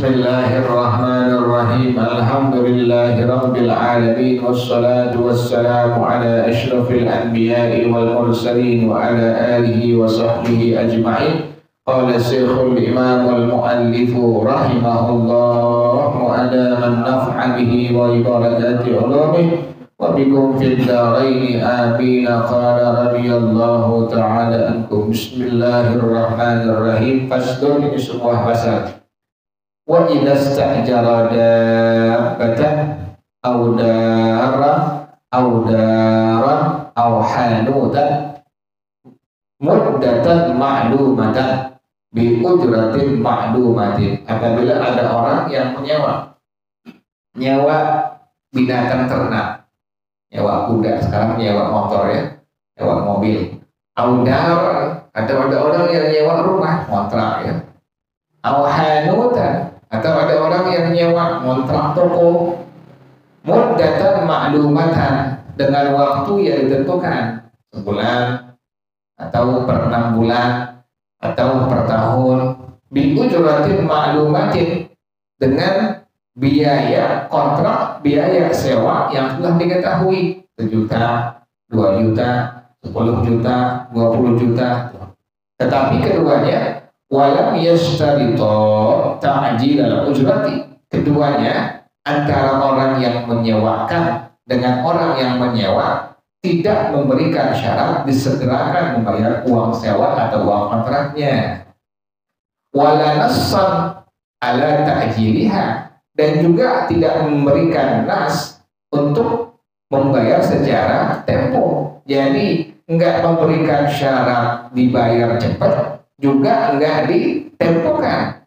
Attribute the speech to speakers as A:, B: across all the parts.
A: Bismillahirrahmanirrahim. Alhamdulillahirabbil alamin wassalatu wassalamu ala asyrafil anbiya'i wal mursalin wa ala alihi wa sahbihi ajma'in. Qala Syekhul Imam wal Muallif rahimahullah wa adaman naf'a bihi wa barakati ulumih wa bikum fid dharain amin. Qala radhiyallahu ta'ala ankum. Bismillahirrahmanirrahim. Fasdun, ini sebuah pasal. Wa idza sta'jara dabbatan aw daran aw hanutan muddatan ma'lumatan bi ujratin ma'lumatin. Apabila ada orang yang menyewa binatang ternak, nyewa kuda, sekarang nyewa motor ya, nyewa mobil, aw daran, atau ada orang yang nyewa rumah, kontrak ya, aw hanutan, atau ada orang yang nyewa ngontrak toko, muddatan ma'lumatan, dengan waktu yang ditentukan, sebulan atau per 6 bulan atau per tahun, bi ujratin ma'lumatin, dengan biaya kontrak, biaya sewa yang telah diketahui, 1 juta, 2 juta, 10 juta, 20 juta. Tetapi keduanya walam yashtarito ta'jil al-ujrati, keduanya antara orang yang menyewakan dengan orang yang menyewa tidak memberikan syarat disegerakan membayar uang sewa atau uang kontraknya. Wala nassan ala ta'jiliha, dan juga tidak memberikan nas untuk membayar secara tempo. Jadi enggak memberikan syarat dibayar cepat, juga enggak ditempukan.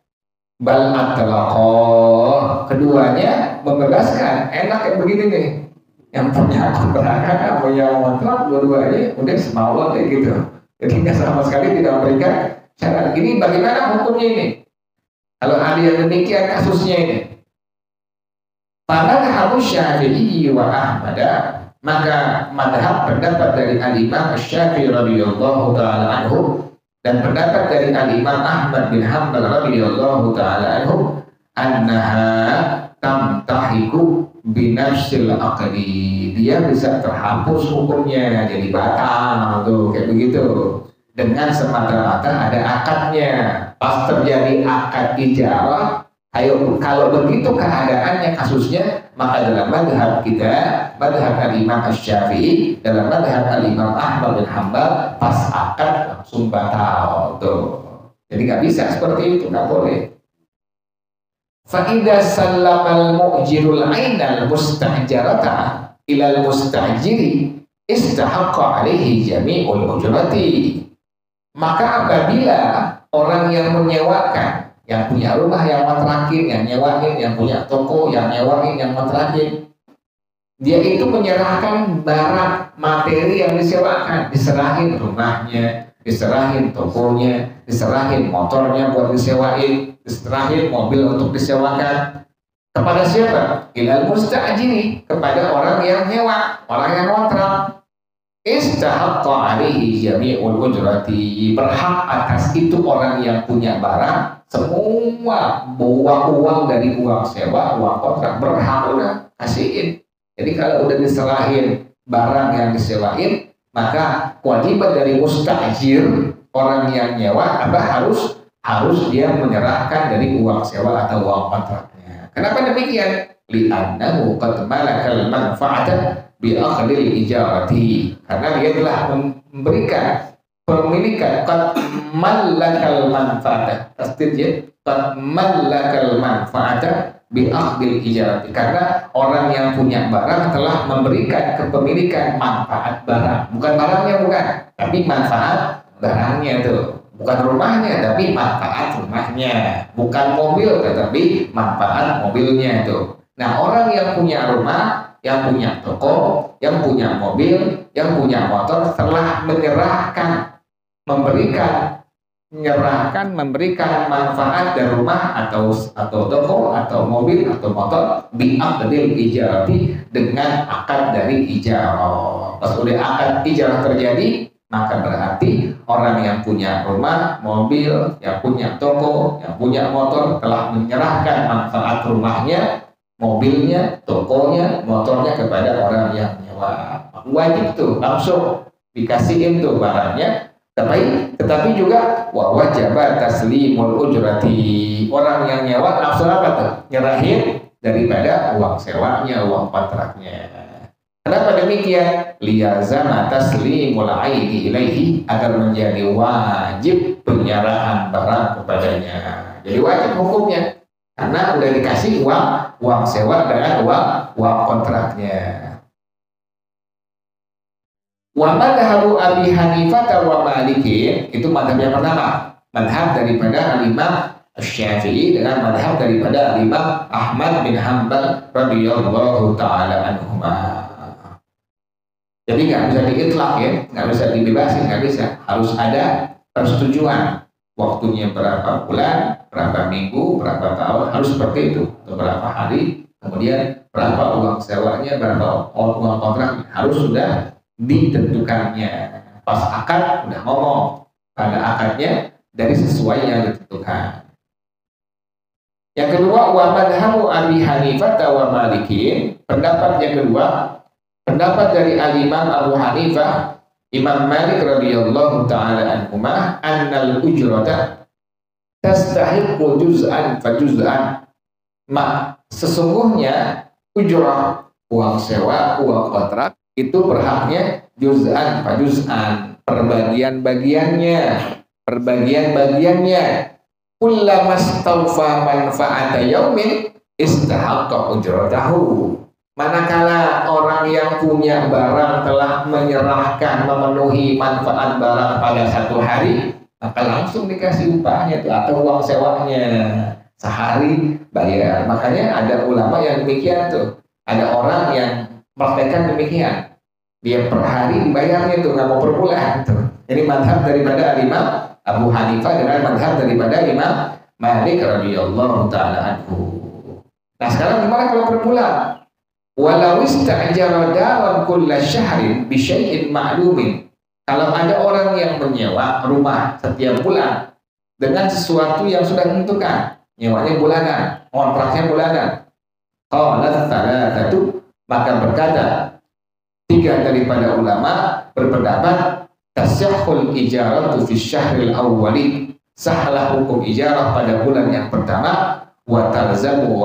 A: Bal atlaqah, keduanya membebaskan. Enak yang begini nih, yang punya kontrakan, yang punya kontrak, dua-duanya udah semau kayak gitu. Jadi nggak sama sekali tidak memberikan syarat. Ini bagaimana hukumnya ini? Kalau ada yang demikian kasusnya ini, madhab Syafi'i wa Ahmad, maka madhab pendapat dari al-Imam Syafi'i radhiyallahu ta'ala anhu dan pendapat dari al-Imam Ahmad bin Hanbal radhiyallahu ta'ala anhu, annaha tamtahiku binafsil aqdi, dia bisa terhapus hukumnya, jadi batal tuh kayak begitu, dengan semata-mata ada akadnya. Pas terjadi akad ijarah, kalau begitu keadaannya kasusnya, maka dalam madhab kita, madhab al-Imam Syafi'i, dalam madhab al-Imam Ahmad bin Hanbal, pas akad langsung batal tuh. Jadi nggak bisa seperti itu, nggak boleh. Fa'idha sallamal mu'jirul ainal musta'jarata ilal musta'jiri istahaqqa alaihi jami'ul ujrati. Maka apabila orang yang menyewakan, yang punya rumah yang kontrakin, yang nyewain, yang punya toko yang nyewain, yang kontrakin, dia itu menyerahkan barang materi yang disewakan, diserahin rumahnya, diserahin tokonya, diserahin motornya buat disewain, diserahin mobil untuk disewakan. Kepada siapa? Ilal musta'jiri, kepada orang yang nyewa, orang yang kontrak. Istahaqqa alaihi jami'ul ujrati, berhak atas itu orang yang punya barang, semua bawa uang dari uang sewa, uang kontrak, berhak udah kasihin. Jadi kalau udah diserahin barang yang disewain, maka kewajiban dari mustajir, orang yang nyewa, harus dia menyerahkan dari uang sewa atau uang kontraknya. Kenapa demikian? Li'annahu qad malakal manfa'ata bi akhdil ijarati, karena dia telah memberikan pemilikan, qad malakal manfa'ata, tasdid, qad malakal manfa'ata bi akhdil ijarati, karena orang yang punya barang telah memberikan kepemilikan manfaat barang, bukan barangnya, bukan, tapi manfaat barangnya tuh, bukan rumahnya tapi manfaat rumahnya, bukan mobil tetapi manfaat mobilnya itu. Nah, orang yang punya rumah, yang punya toko, yang punya mobil, yang punya motor telah menyerahkan, memberikan manfaat dari rumah atau toko atau mobil atau motor bi'aqdil ijarati, dengan akad dari ijarah. Pas udah akad ijarah terjadi, Maka berarti orang yang punya rumah, mobil, yang punya toko, yang punya motor telah menyerahkan manfaat rumahnya, mobilnya, tokonya, motornya kepada orang yang nyewa. Wajib tuh langsung dikasihin tuh barangnya. Tetapi juga wajib taslimul ujrati. Orang yang nyewa langsung apa tuh? Nyerahin daripada uang sewanya, uang kontraknya. Kenapa demikian? Liyazama taslimul aidi ilaihi, agar menjadi wajib penyerahan barang kepadanya. Jadi wajib hukumnya karena udah dikasih uang sewa dengan uang kontraknya. Wa madhabu Abi Hanifah wa Malikin, itu madhab yang pertama, madhab daripada Al-Imam Syafi'i dengan madhab daripada Al-Imam Ahmad bin Hanbal radhiyallahu taala anhuma. Jadi nggak bisa diitlak ya, nggak bisa dibebasin, nggak bisa. Harus ada persetujuan. Waktunya berapa bulan, berapa minggu, berapa tahun, harus seperti itu. Atau berapa hari, kemudian berapa uang sewanya, berapa uang kontraknya, harus sudah ditentukannya. Pas akad udah ngomong pada akadnya dari sesuai yang ditentukan. Yang kedua, wa madhabu Abi Hanifah wa Malikin, pendapat yang kedua, pendapat dari Al-Imam Abu Hanifah, Imam Malik radhiyallahu taala anhuma, annal ujrata tastahiqqu juz'an fa juz'an. Sesungguhnya ujrah, uang sewa, uang kontrak itu berhaknya juz'an fa juz'an, perbagian-bagiannya. Kullama stawfa manfa'ata yaumin istahaqqa ujratahu. Manakala orang yang punya barang telah menyerahkan, memenuhi manfaat barang pada satu hari, maka langsung dikasih upahnya tuh, atau uang sewanya sehari bayar. Makanya ada ulama yang demikian tuh. Ada orang yang praktekkan demikian. Dia per hari dibayarnya tuh, nggak mau per bulan tuh. Jadi madhab daripada Imam Abu Hanifah dengan madhab daripada Imam Malik radhiyallahu taala anhu. Nah sekarang gimana kalau per bulan? Walau ista'jara daran kulla syahrin bi syai'in ma'lumin. Kalau ada orang yang menyewa rumah setiap bulan dengan sesuatu yang sudah ditentukan, nyewanya bulanan, kontraknya bulanan. Qalat thalathatu, maka berkata tiga daripada ulama berpendapat tasihhul ijaratu fi syahril awwali, sahlah hukum ijarah pada bulan yang pertama, wa talzamu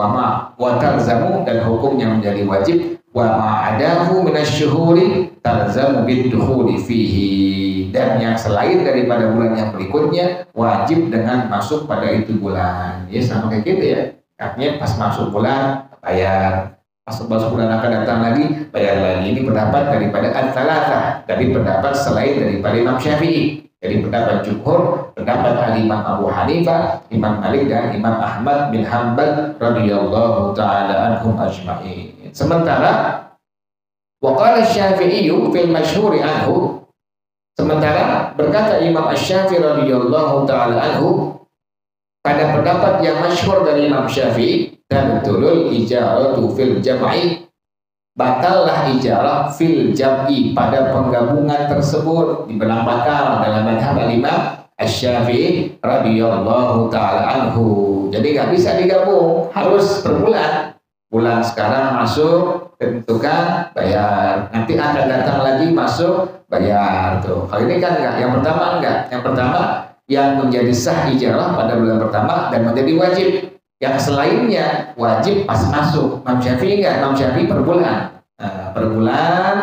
A: dan hukumnya menjadi wajib, wa ma'adahu minasyuhuri talzamu bidukhuli fihi, dan yang selain daripada bulan yang berikutnya wajib dengan masuk pada itu bulan. Ya sama kayak gitu ya, artinya pas masuk bulan bayar, pas bulan akan datang lagi bayar lagi. Ini pendapat daripada al-thalathah, dari pendapat selain daripada Imam Syafi'i. Jadi pendapat jumhur, pendapat Al-Imam Abu Hanifah, Imam Malik dan Imam Ahmad bin Hanbal radhiyallahu taala anhum ajma'in. Sementara waqala Syafi'i fil masyhuri anhu, sementara berkata Imam Asy-Syafi'i radhiyallahu taala anhu pada pendapat yang masyhur dari Imam Syafi'i, tabtulul ijaratu fil jam'i, batallah ijarah fil jam'i, pada penggabungan tersebut, dibilang batal dalam madhab Imam Asy-Syafi'i radhiyallahu taala anhu. Jadi nggak bisa digabung, harus per bulan. Bulan sekarang masuk tentukan bayar, nanti akan datang lagi masuk bayar tuh. Kalau ini kan enggak, yang pertama enggak. Yang pertama yang menjadi sah ijarah pada bulan pertama dan menjadi wajib. Yang selainnya wajib pas masuk. Imam Syafi'i enggak, Imam Syafi'i per bulan. Nah, per bulan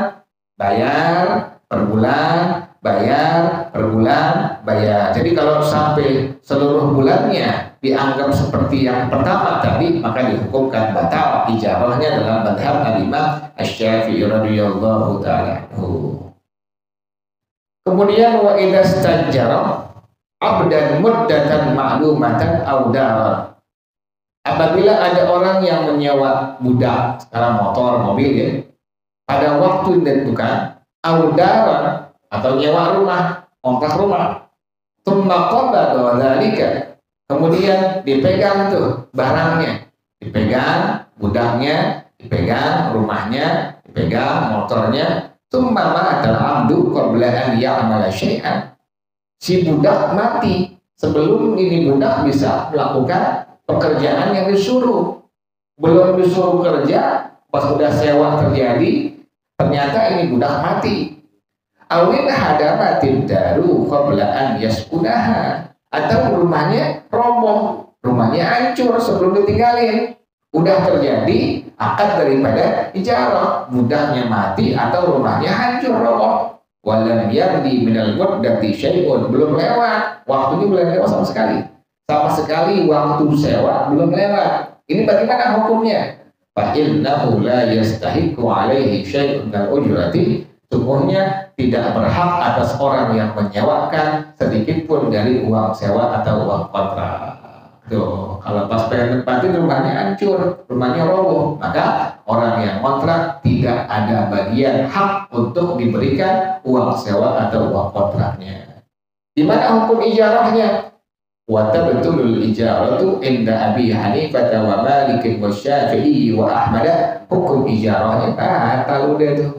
A: bayar, per bulan bayar, per bulan bayar. Jadi kalau sampai seluruh bulannya dianggap seperti yang pertama tadi, maka dihukumkan batal ijarahnya dalam madhab Al-Imam Asy-Syafi'i radhiyallahu taala anhu. Kemudian wa idza stajara abdan muddatan ma'lumatan aw daran. Apabila ada orang yang menyewa budak, sekarang motor, mobil ya, pada waktu ditentukan, aw daran atau nyewa rumah, kontrak rumah, tsumma qabada dzalika, kemudian dipegang tuh barangnya, dipegang budaknya, dipegang rumahnya, dipegang motornya, Tsumma matal abdu qabla an ya'mala syai'an. Si budak mati sebelum ini budak bisa melakukan pekerjaan yang disuruh. Belum disuruh kerja, pas udah sewa terjadi, ternyata ini budak mati. Awin hadamatin daru qabla an yaskunaha. Atau rumahnya roboh, rumahnya hancur sebelum ditinggalin. Udah terjadi akad daripada ijarah, budaknya mati atau rumahnya hancur roboh. Walam yardi minal muddati syai'un, belum lewat, waktunya belum lewat sama sekali. Sama sekali waktu sewa belum lewat. Ini bagaimana hukumnya? Fa innahu la yastahiqu alaihi syai'un min ujrati. Sungguhnya tidak berhak atas orang yang menyewakan sedikit pun dari uang sewa atau uang kontrak. Tuh, kalau pas pengen nempatin rumahnya hancur, rumahnya roboh, maka orang yang kontrak tidak ada bagian hak untuk diberikan uang sewa atau uang kontraknya. Di mana hukum ijarahnya? Wa tabtulul ijaratu inda Abi Hanifah wa Malik wa Syafi'i wa Ahmad. Hukum ijarahnya batal udah tuh.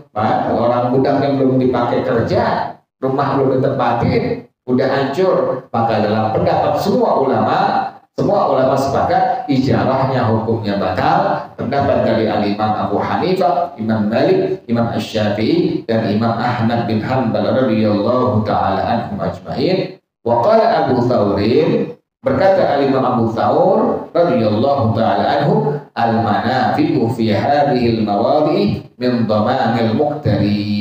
A: Orang budaknya belum dipakai kerja, rumah belum ditempatin, udah hancur, maka dalam pendapat semua ulama sepakat ijarahnya hukumnya batal. Pendapat dari Al-Imam Abu Hanifah, Imam Malik, Imam Asy-Syafi'i dan Imam Ahmad bin Hanbal radhiyallahu taala anhum ajma'in. Wa qala Abu Thawrin, berkata Al-Imam Abu Thawr radhiyallahu taala anhu, al-manafi'u fi hadhihi al-mawadi' min dhamanil muqtari.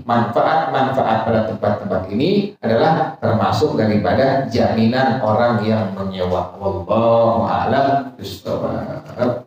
A: Manfaat-manfaat pada tempat-tempat ini adalah termasuk daripada jaminan orang yang menyewa. Wallahu a'lam bishawab.